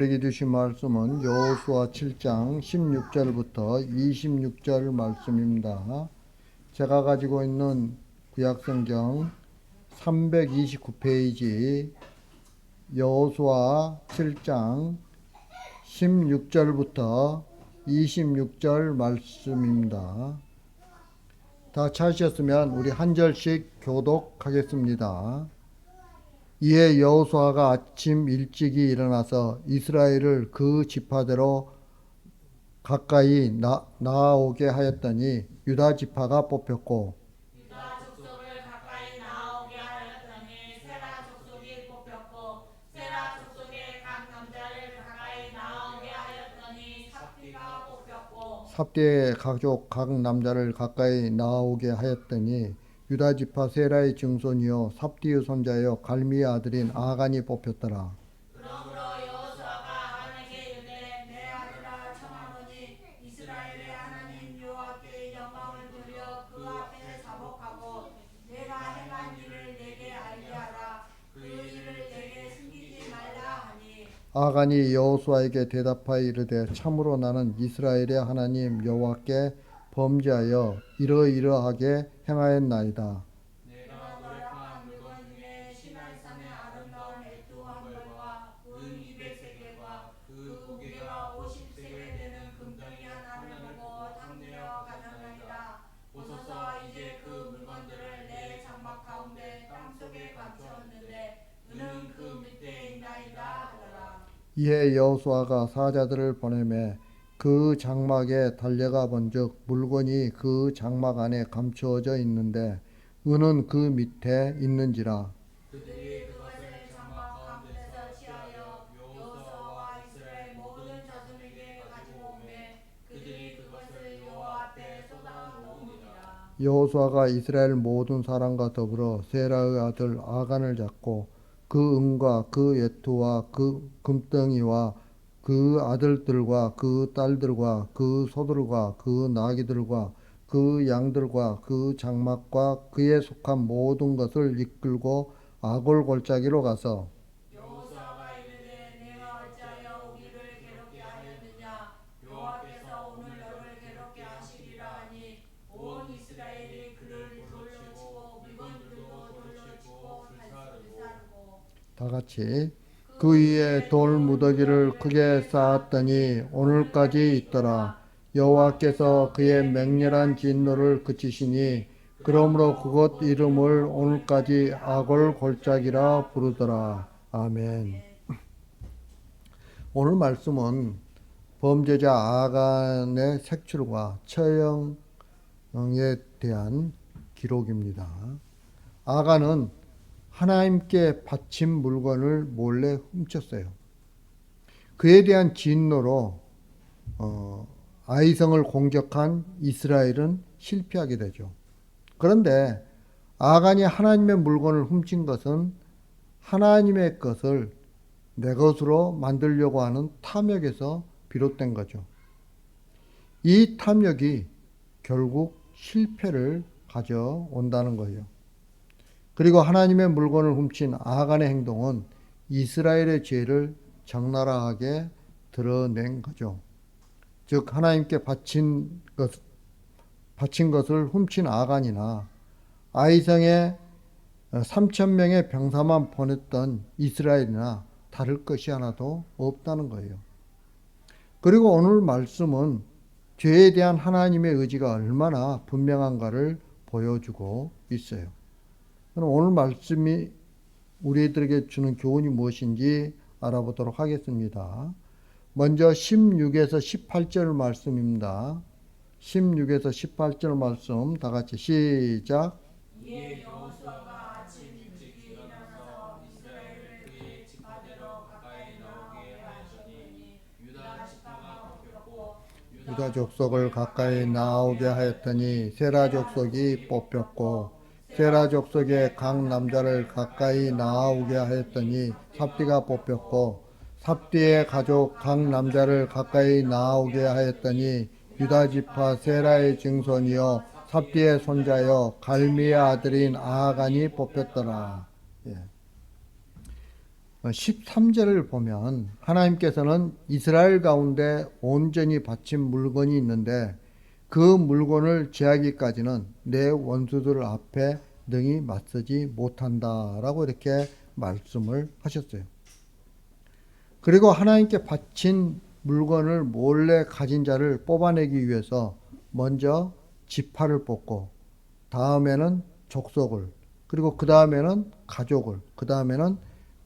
우리에게 주신 말씀은 여호수아 7장 16절부터 26절 말씀입니다. 제가 가지고 있는 구약성경 329페이지 여호수아 7장 16절부터 26절 말씀입니다. 다 찾으셨으면 우리 한 절씩 교독하겠습니다. 이에 여호수아가 아침 일찍이 일어나서 이스라엘을 그 지파대로 가까이 나아오게 하였더니 유다 지파가 뽑혔고 유다 족속을 가까이 나오게 하였더니 세라 족속이 뽑혔고 세라 족속의 각 남자를 가까이 나오게 하였더니 삽디가 뽑혔고 삽디의 가족 각 남자를 가까이 나아오게 하였더니 유다 지파 세라의 증손이요 삽디의 손자여 갈미의 아들인 아간이 뽑혔더라. 그러므로 여호수아가 아간에게 이르되 내 아들아 청하노니 이스라엘의 하나님 여호와께 영광을 돌려 그 앞에 사복하고 내가 행한 일을 내게 알게 하라. 그 일을 내게 숨기지 말라 하니 아간이 여호수아에게 대답하여 이르되 참으로 나는 이스라엘의 하나님 여호와께 범죄하여 이러이러하게 행하였나이다. 내가 노력한 물건 중에 시날산의 아름다운 액두 한 벌과 은 200세겔과 그 무게가 50세겔 되는 금덩이 하나를 보고 탐내어 가져나이다. 보소서 이제 그 물건들을 내 장막 가운데 땅속에 감추었는데 은은 그 밑에 있나이다 하더라. 이에 여호수아가 사자들을 보내매 그 장막에 달려가 본즉 물건이 그 장막 안에 감추어져 있는데 은은 그 밑에 있는지라. 그들이 그것을 장막 가운데서 취하여 여호수아와 이스라엘 모든 자손에게 가지고 오매 그들이 그것을 여호와 앞에 쏟아놓으니라. 여호수아가 이스라엘 모든 사람과 더불어 세라의 아들 아간을 잡고 그 은과 그 예투와 그 금덩이와 그 아들들과 그 딸들과 그 소들과 그 나귀들과 그 양들과 그 장막과 그에 속한 모든 것을 이끌고 아골 골짜기로 가서 여호수아가 이르되 내가 어찌하여 우리를 괴롭게 하였느냐. 여호와께서 오늘 너를 괴롭게 하시리라 하니 온 이스라엘이 그를 돌려치고 물건들도 돌려치고 불사르고 다 같이 그 위에 돌 무더기를 크게 쌓았더니 오늘까지 있더라. 여호와께서 그의 맹렬한 진노를 그치시니 그러므로 그곳 이름을 오늘까지 아골 골짜기라 부르더라. 아멘. 오늘 말씀은 범죄자 아간의 색출과 처형에 대한 기록입니다. 아간은 하나님께 바친 물건을 몰래 훔쳤어요. 그에 대한 진노로 아이성을 공격한 이스라엘은 실패하게 되죠. 그런데 아간이 하나님의 물건을 훔친 것은 하나님의 것을 내 것으로 만들려고 하는 탐욕에서 비롯된 거죠. 이 탐욕이 결국 실패를 가져온다는 거예요. 그리고 하나님의 물건을 훔친 아간의 행동은 이스라엘의 죄를 적나라하게 드러낸 거죠. 즉 하나님께 바친 것을 훔친 아간이나 아이성에 3,000명의 병사만 보냈던 이스라엘이나 다를 것이 하나도 없다는 거예요. 그리고 오늘 말씀은 죄에 대한 하나님의 의지가 얼마나 분명한가를 보여주고 있어요. 그럼 오늘 말씀이 우리들에게 주는 교훈이 무엇인지 알아보도록 하겠습니다. 먼저 16에서 18절 말씀입니다. 16에서 18절 말씀 다 같이 시작. 이에 여호수아가 아침 일찍 일어나서 이스라엘을 그의 지파대로 가까이 나오게 하였더니 유다 지파가 뽑혔고 유다 족속을 가까이 나오게 하였더니 세라 족속이 뽑혔고 세라 족속의 각 남자를 가까이 나오게 하였더니 삽디가 뽑혔고 삽디의 가족 각 남자를 가까이 나오게 하였더니 유다 지파 세라의 증손이요 삽디의 손자여 갈미의 아들인 아간이 뽑혔더라. 예. 13절을 보면 하나님께서는 이스라엘 가운데 온전히 바친 물건이 있는데 그 물건을 제하기까지는 내 원수들 앞에 능히 맞서지 못한다라고 이렇게 말씀을 하셨어요. 그리고 하나님께 바친 물건을 몰래 가진 자를 뽑아내기 위해서 먼저 지파를 뽑고 다음에는 족속을, 그리고 그 다음에는 가족을, 그 다음에는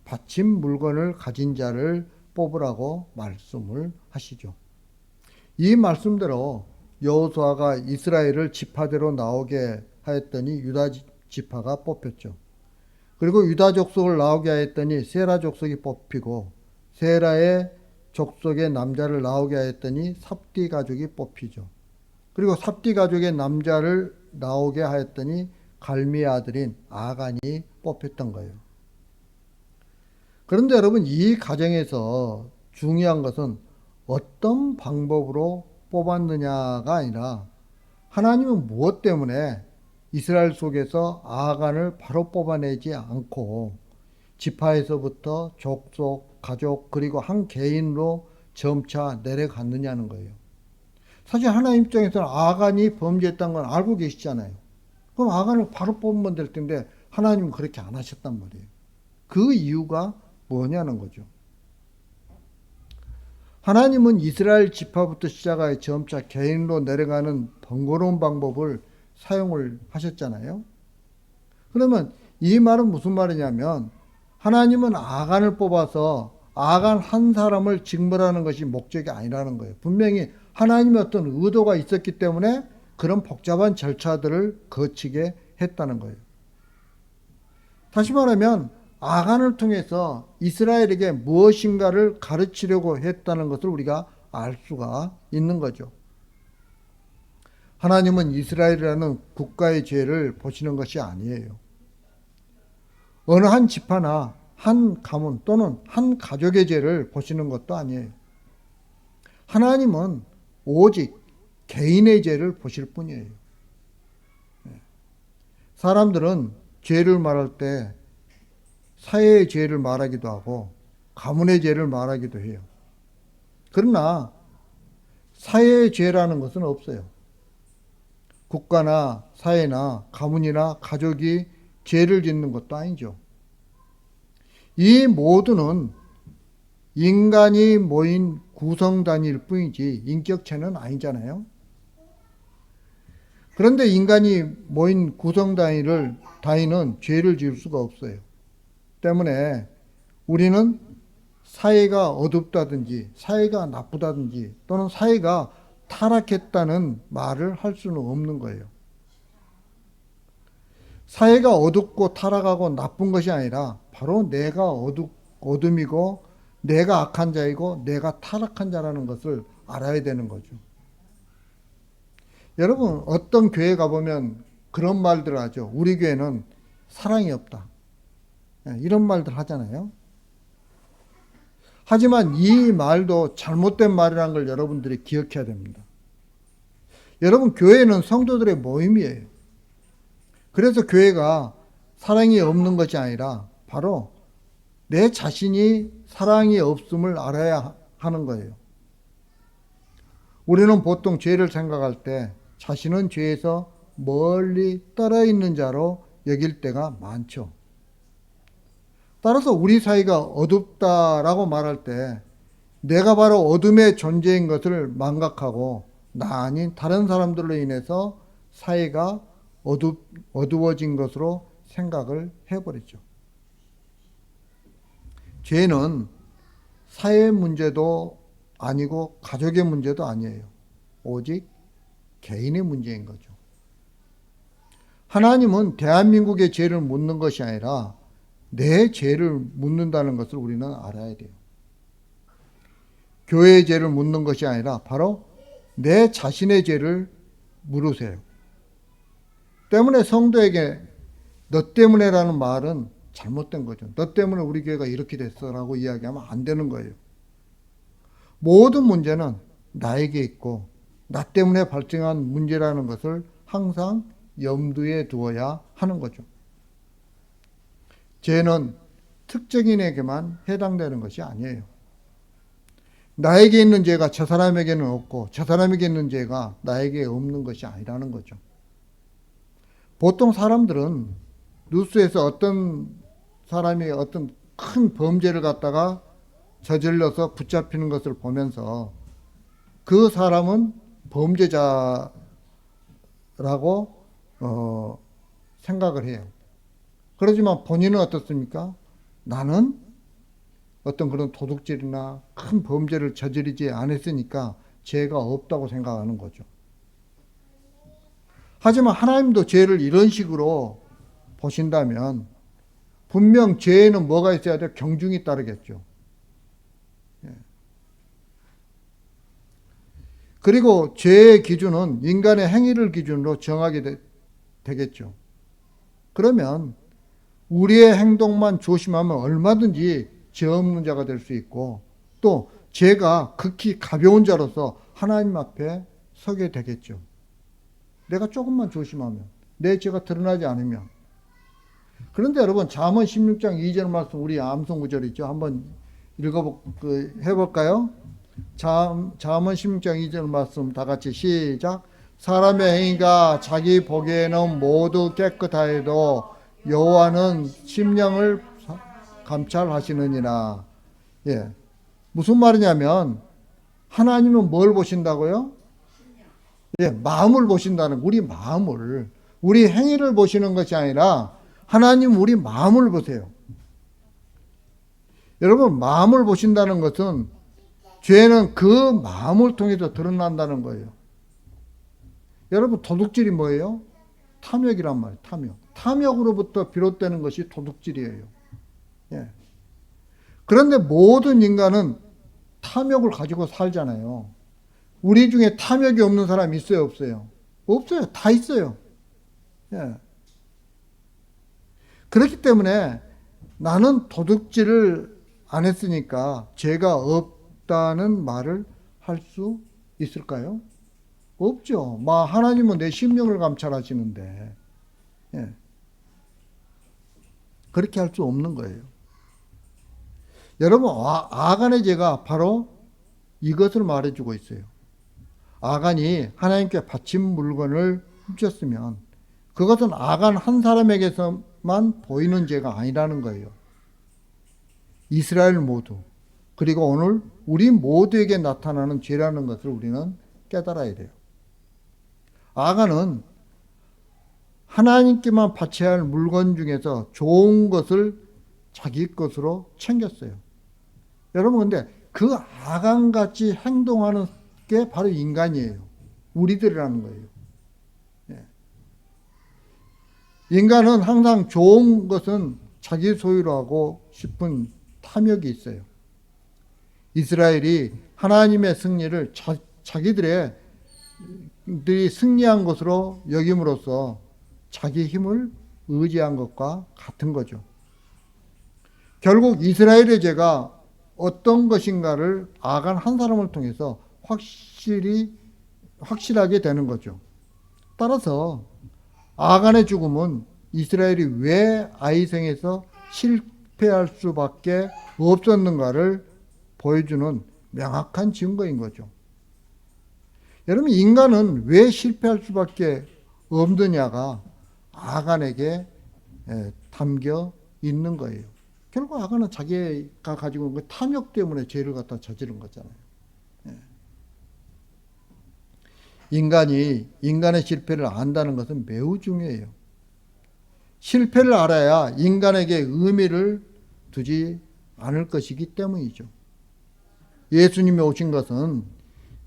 바친 물건을 가진 자를 뽑으라고 말씀을 하시죠. 이 말씀대로 여호수아가 이스라엘을 지파대로 나오게 하였더니 유다 지파가 뽑혔죠. 그리고 유다 족속을 나오게 하였더니 세라 족속이 뽑히고 세라의 족속의 남자를 나오게 하였더니 삽디 가족이 뽑히죠. 그리고 삽디 가족의 남자를 나오게 하였더니 갈미의 아들인 아간이 뽑혔던 거예요. 그런데 여러분, 이 과정에서 중요한 것은 어떤 방법으로 뽑았느냐가 아니라 하나님은 무엇 때문에 이스라엘 속에서 아간을 바로 뽑아내지 않고 지파에서부터 족속, 가족, 그리고 한 개인으로 점차 내려갔느냐는 거예요. 사실 하나님 입장에서는 아간이 범죄했다는 건 알고 계시잖아요. 그럼 아간을 바로 뽑으면 될 텐데 하나님은 그렇게 안 하셨단 말이에요. 그 이유가 뭐냐는 거죠. 하나님은 이스라엘 지파부터 시작하여 점차 개인으로 내려가는 번거로운 방법을 사용을 하셨잖아요. 그러면 이 말은 무슨 말이냐면 하나님은 아간을 뽑아서 아간 한 사람을 징벌하는 것이 목적이 아니라는 거예요. 분명히 하나님의 어떤 의도가 있었기 때문에 그런 복잡한 절차들을 거치게 했다는 거예요. 다시 말하면 아간을 통해서 이스라엘에게 무엇인가를 가르치려고 했다는 것을 우리가 알 수가 있는 거죠. 하나님은 이스라엘이라는 국가의 죄를 보시는 것이 아니에요. 어느 한 지파나 한 가문 또는 한 가족의 죄를 보시는 것도 아니에요. 하나님은 오직 개인의 죄를 보실 뿐이에요. 사람들은 죄를 말할 때 사회의 죄를 말하기도 하고 가문의 죄를 말하기도 해요. 그러나 사회의 죄라는 것은 없어요. 국가나 사회나 가문이나 가족이 죄를 짓는 것도 아니죠. 이 모두는 인간이 모인 구성단일 뿐이지 인격체는 아니잖아요. 그런데 인간이 모인 구성단위는 죄를 지을 수가 없어요. 때문에 우리는 사회가 어둡다든지 사회가 나쁘다든지 또는 사회가 타락했다는 말을 할 수는 없는 거예요. 사회가 어둡고 타락하고 나쁜 것이 아니라 바로 내가 어둠이고 내가 악한 자이고 내가 타락한 자라는 것을 알아야 되는 거죠. 여러분, 어떤 교회 가보면 그런 말들을 하죠. 우리 교회는 사랑이 없다. 이런 말들 하잖아요. 하지만 이 말도 잘못된 말이라는 걸 여러분들이 기억해야 됩니다. 여러분, 교회는 성도들의 모임이에요. 그래서 교회가 사랑이 없는 것이 아니라 바로 내 자신이 사랑이 없음을 알아야 하는 거예요. 우리는 보통 죄를 생각할 때 자신은 죄에서 멀리 떨어 있는 자로 여길 때가 많죠. 따라서 우리 사이가 어둡다라고 말할 때 내가 바로 어둠의 존재인 것을 망각하고 나 아닌 다른 사람들로 인해서 사이가 어두워진 것으로 생각을 해버리죠. 죄는 사회 문제도 아니고 가족의 문제도 아니에요. 오직 개인의 문제인 거죠. 하나님은 대한민국의 죄를 묻는 것이 아니라 내 죄를 묻는다는 것을 우리는 알아야 돼요. 교회의 죄를 묻는 것이 아니라 바로 내 자신의 죄를 물으세요. 때문에 성도에게 너 때문에라는 말은 잘못된 거죠. 너 때문에 우리 교회가 이렇게 됐어라고 이야기하면 안 되는 거예요. 모든 문제는 나에게 있고 나 때문에 발생한 문제라는 것을 항상 염두에 두어야 하는 거죠. 죄는 특정인에게만 해당되는 것이 아니에요. 나에게 있는 죄가 저 사람에게는 없고 저 사람에게 있는 죄가 나에게 없는 것이 아니라는 거죠. 보통 사람들은 뉴스에서 어떤 사람이 어떤 큰 범죄를 갖다가 저질러서 붙잡히는 것을 보면서 그 사람은 범죄자라고 생각을 해요. 그렇지만 본인은 어떻습니까? 나는 어떤 그런 도둑질이나 큰 범죄를 저지르지 않았으니까 죄가 없다고 생각하는 거죠. 하지만 하나님도 죄를 이런 식으로 보신다면 분명 죄에는 뭐가 있어야 돼요? 경중이 따르겠죠. 그리고 죄의 기준은 인간의 행위를 기준으로 정하게 되겠죠. 그러면 우리의 행동만 조심하면 얼마든지 죄 없는 자가 될 수 있고 또 죄가 극히 가벼운 자로서 하나님 앞에 서게 되겠죠. 내가 조금만 조심하면, 내 죄가 드러나지 않으면. 그런데 여러분, 잠언 16장 2절 말씀 우리 암송 구절 있죠. 한번 해볼까요? 잠언 16장 2절 말씀 다 같이 시작. 사람의 행위가 자기 보기에는 모두 깨끗하여도 여호와는 심령을 감찰하시느니라. 예. 무슨 말이냐면 하나님은 뭘 보신다고요? 예, 마음을 보신다는, 우리 마음을, 우리 행위를 보시는 것이 아니라 하나님 우리 마음을 보세요. 여러분, 마음을 보신다는 것은 죄는 그 마음을 통해서 드러난다는 거예요. 여러분, 도둑질이 뭐예요? 탐욕이란 말이에요. 탐욕. 탐욕으로부터 비롯되는 것이 도둑질이에요. 예. 그런데 모든 인간은 탐욕을 가지고 살잖아요. 우리 중에 탐욕이 없는 사람이 있어요, 없어요? 없어요. 다 있어요. 예. 그렇기 때문에 나는 도둑질을 안 했으니까 죄가 없다는 말을 할 수 있을까요? 없죠. 하나님은 내 심령을 감찰하시는데, 예. 그렇게 할 수 없는 거예요. 여러분, 아간의 죄가 바로 이것을 말해주고 있어요. 아간이 하나님께 바친 물건을 훔쳤으면 그것은 아간 한 사람에게서만 보이는 죄가 아니라는 거예요. 이스라엘 모두, 그리고 오늘 우리 모두에게 나타나는 죄라는 것을 우리는 깨달아야 돼요. 아간은 하나님께만 바쳐야 할 물건 중에서 좋은 것을 자기 것으로 챙겼어요. 여러분, 근데 그 아간같이 행동하는 게 바로 인간이에요. 우리들이라는 거예요. 예. 인간은 항상 좋은 것은 자기 소유로 하고 싶은 탐욕이 있어요. 이스라엘이 하나님의 승리를 자기들이 승리한 것으로 여김으로써 자기 힘을 의지한 것과 같은 거죠. 결국 이스라엘의 죄가 어떤 것인가를 아간 한 사람을 통해서 확실하게 되는 거죠. 따라서 아간의 죽음은 이스라엘이 왜 아이성에서 실패할 수밖에 없었는가를 보여주는 명확한 증거인 거죠. 여러분, 인간은 왜 실패할 수밖에 없느냐가 아간에게 담겨 있는 거예요. 결국 아간은 자기가 가지고 있는 그 탐욕 때문에 죄를 갖다 저지른 거잖아요. 인간이 인간의 실패를 안다는 것은 매우 중요해요. 실패를 알아야 인간에게 의미를 두지 않을 것이기 때문이죠. 예수님이 오신 것은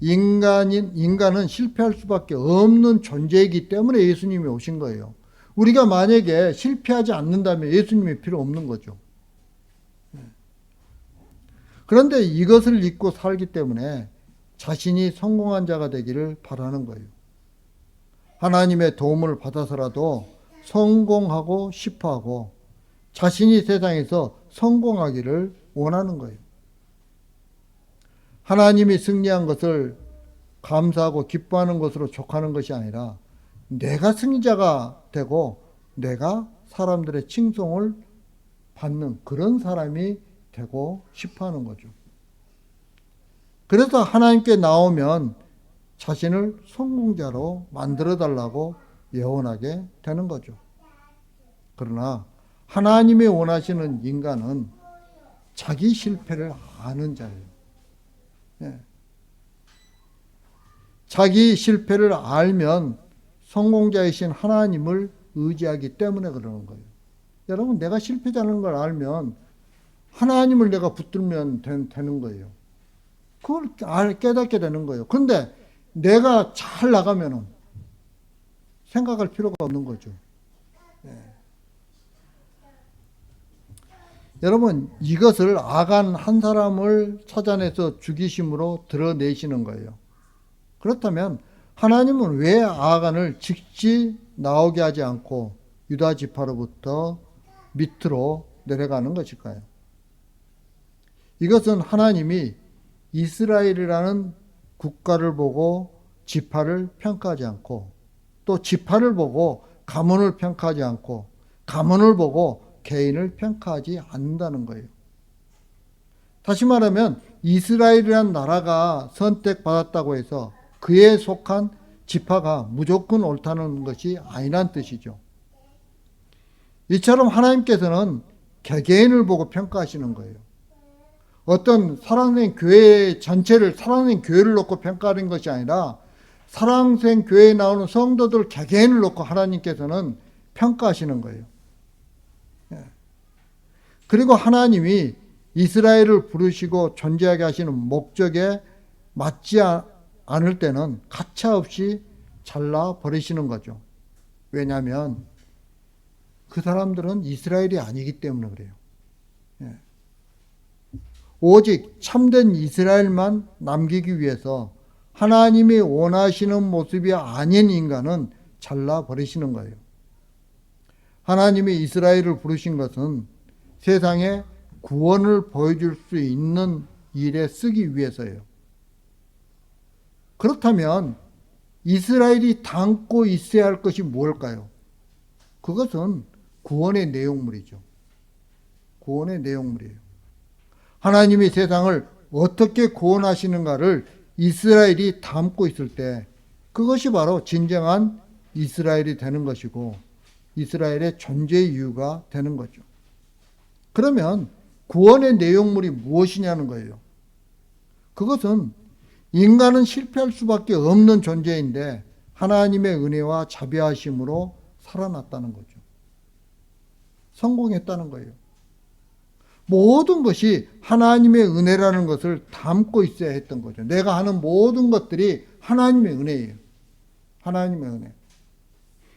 인간은 실패할 수밖에 없는 존재이기 때문에 예수님이 오신 거예요. 우리가 만약에 실패하지 않는다면 예수님이 필요 없는 거죠. 그런데 이것을 잊고 살기 때문에 자신이 성공한 자가 되기를 바라는 거예요. 하나님의 도움을 받아서라도 성공하고 싶어하고 자신이 세상에서 성공하기를 원하는 거예요. 하나님이 승리한 것을 감사하고 기뻐하는 것으로 족하는 것이 아니라 내가 승리자가 되고 내가 사람들의 칭송을 받는 그런 사람이 되고 싶어 하는 거죠. 그래서 하나님께 나오면 자신을 성공자로 만들어 달라고 예언하게 되는 거죠. 그러나 하나님이 원하시는 인간은 자기 실패를 아는 자예요. 예. 자기 실패를 알면 성공자이신 하나님을 의지하기 때문에 그러는 거예요. 여러분, 내가 실패자는 걸 알면 하나님을 내가 붙들면 되는 거예요. 그걸 깨닫게 되는 거예요. 근데 내가 잘 나가면은 생각할 필요가 없는 거죠. 예. 여러분, 이것을 아간 한 사람을 찾아내서 죽이심으로 드러내시는 거예요. 그렇다면 하나님은 왜 아간을 즉시 나오게 하지 않고 유다 지파로부터 밑으로 내려가는 것일까요? 이것은 하나님이 이스라엘이라는 국가를 보고 지파를 평가하지 않고, 또 지파를 보고 가문을 평가하지 않고, 가문을 보고 개인을 평가하지 않는다는 거예요. 다시 말하면 이스라엘이라는 나라가 선택받았다고 해서 그에 속한 지파가 무조건 옳다는 것이 아니란 뜻이죠. 이처럼 하나님께서는 개개인을 보고 평가하시는 거예요. 어떤 사랑생 교회 전체를, 사랑생 교회를 놓고 평가하는 것이 아니라 사랑생 교회에 나오는 성도들 개개인을 놓고 하나님께서는 평가하시는 거예요. 그리고 하나님이 이스라엘을 부르시고 존재하게 하시는 목적에 맞지 않을 때는 가차없이 잘라버리시는 거죠. 왜냐하면 그 사람들은 이스라엘이 아니기 때문에 그래요. 오직 참된 이스라엘만 남기기 위해서 하나님이 원하시는 모습이 아닌 인간은 잘라버리시는 거예요. 하나님이 이스라엘을 부르신 것은 세상에 구원을 보여줄 수 있는 일에 쓰기 위해서예요. 그렇다면 이스라엘이 담고 있어야 할 것이 무엇일까요? 그것은 구원의 내용물이죠. 구원의 내용물이에요. 하나님이 세상을 어떻게 구원하시는가를 이스라엘이 담고 있을 때 그것이 바로 진정한 이스라엘이 되는 것이고 이스라엘의 존재 이유가 되는 거죠. 그러면 구원의 내용물이 무엇이냐는 거예요. 그것은 인간은 실패할 수밖에 없는 존재인데 하나님의 은혜와 자비하심으로 살아났다는 거죠. 성공했다는 거예요. 모든 것이 하나님의 은혜라는 것을 담고 있어야 했던 거죠. 내가 하는 모든 것들이 하나님의 은혜예요. 하나님의 은혜.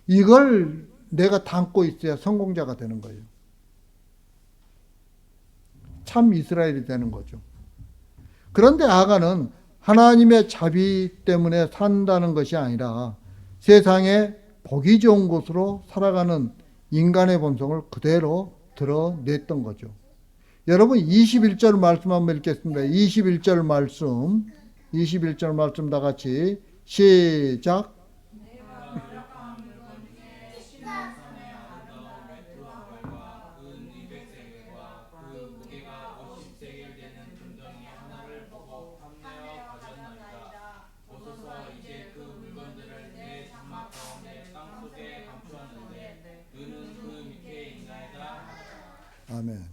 이걸 내가 담고 있어야 성공자가 되는 거예요. 참 이스라엘이 되는 거죠. 그런데 아간은 하나님의 자비 때문에 산다는 것이 아니라 세상에 보기 좋은 곳으로 살아가는 인간의 본성을 그대로 드러냈던 거죠. 여러분 21절 말씀 한번 읽겠습니다. 21절 말씀 다 같이 시작. 아멘.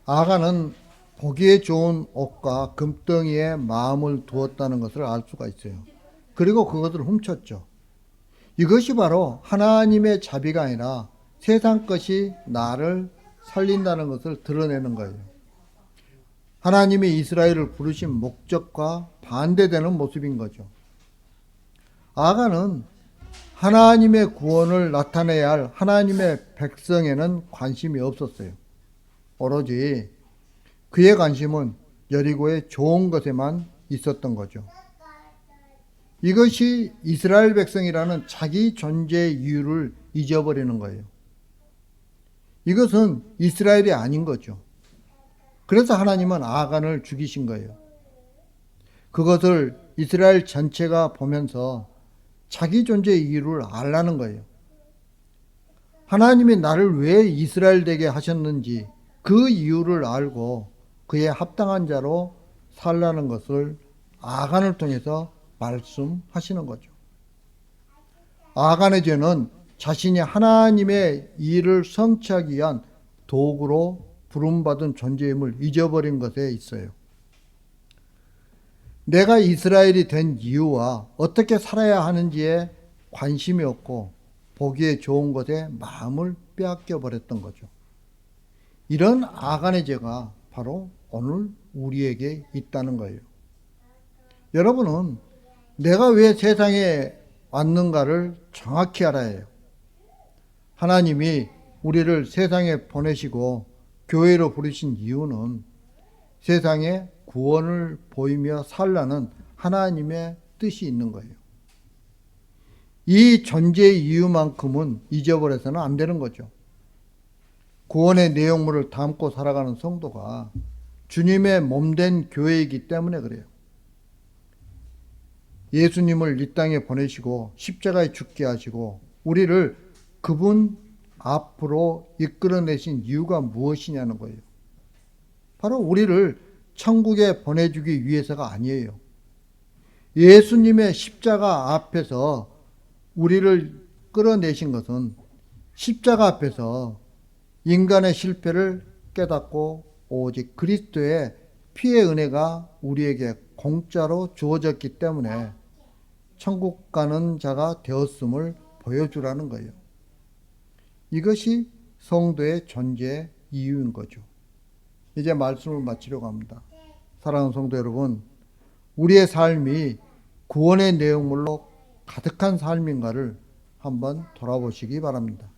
아간은 보기에 좋은 옷과 금덩이에 마음을 두었다는 것을 알 수가 있어요. 그리고 그것을 훔쳤죠. 이것이 바로 하나님의 자비가 아니라 세상 것이 나를 살린다는 것을 드러내는 거예요. 하나님이 이스라엘을 부르신 목적과 반대되는 모습인 거죠. 아간은 하나님의 구원을 나타내야 할 하나님의 백성에는 관심이 없었어요. 오로지 그의 관심은 여리고의 좋은 것에만 있었던 거죠. 이것이 이스라엘 백성이라는 자기 존재 이유를 잊어버리는 거예요. 이것은 이스라엘이 아닌 거죠. 그래서 하나님은 아간을 죽이신 거예요. 그것을 이스라엘 전체가 보면서 자기 존재 이유를 알라는 거예요. 하나님이 나를 왜 이스라엘 되게 하셨는지 그 이유를 알고 그에 합당한 자로 살라는 것을 아간을 통해서 말씀하시는 거죠. 아간의 죄는 자신이 하나님의 일을 성취하기 위한 도구로 부름받은 존재임을 잊어버린 것에 있어요. 내가 이스라엘이 된 이유와 어떻게 살아야 하는지에 관심이 없고 보기에 좋은 것에 마음을 빼앗겨 버렸던 거죠. 이런 아간의 죄가 바로 오늘 우리에게 있다는 거예요. 여러분은 내가 왜 세상에 왔는가를 정확히 알아야 해요. 하나님이 우리를 세상에 보내시고 교회로 부르신 이유는 세상에 구원을 보이며 살라는 하나님의 뜻이 있는 거예요. 이 존재의 이유만큼은 잊어버려서는 안 되는 거죠. 구원의 내용물을 담고 살아가는 성도가 주님의 몸된 교회이기 때문에 그래요. 예수님을 이 땅에 보내시고 십자가에 죽게 하시고 우리를 그분 앞으로 이끌어내신 이유가 무엇이냐는 거예요. 바로 우리를 천국에 보내주기 위해서가 아니에요. 예수님의 십자가 앞에서 우리를 끌어내신 것은 십자가 앞에서 인간의 실패를 깨닫고 오직 그리스도의 피의 은혜가 우리에게 공짜로 주어졌기 때문에 천국 가는 자가 되었음을 보여주라는 거예요. 이것이 성도의 존재 이유인 거죠. 이제 말씀을 마치려고 합니다. 사랑하는 성도 여러분, 우리의 삶이 구원의 내용물로 가득한 삶인가를 한번 돌아보시기 바랍니다.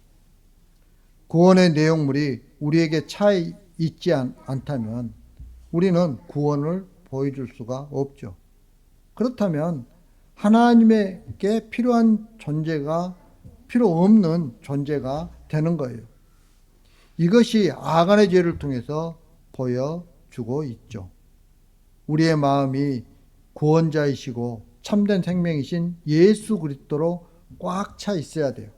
구원의 내용물이 우리에게 차 있지 않다면 우리는 구원을 보여줄 수가 없죠. 그렇다면 하나님에게 필요한 존재가 필요 없는 존재가 되는 거예요. 이것이 아간의 죄를 통해서 보여주고 있죠. 우리의 마음이 구원자이시고 참된 생명이신 예수 그리스도로 꽉 차 있어야 돼요.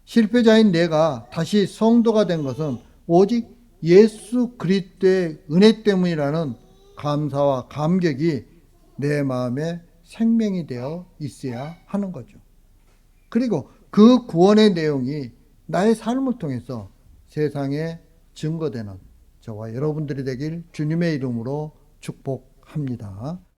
실패자인 내가 다시 성도가 된 것은 오직 예수 그리스도의 은혜 때문이라는 감사와 감격이 내 마음에 생명이 되어 있어야 하는 거죠. 그리고 그 구원의 내용이 나의 삶을 통해서 세상에 증거되는 저와 여러분들이 되길 주님의 이름으로 축복합니다.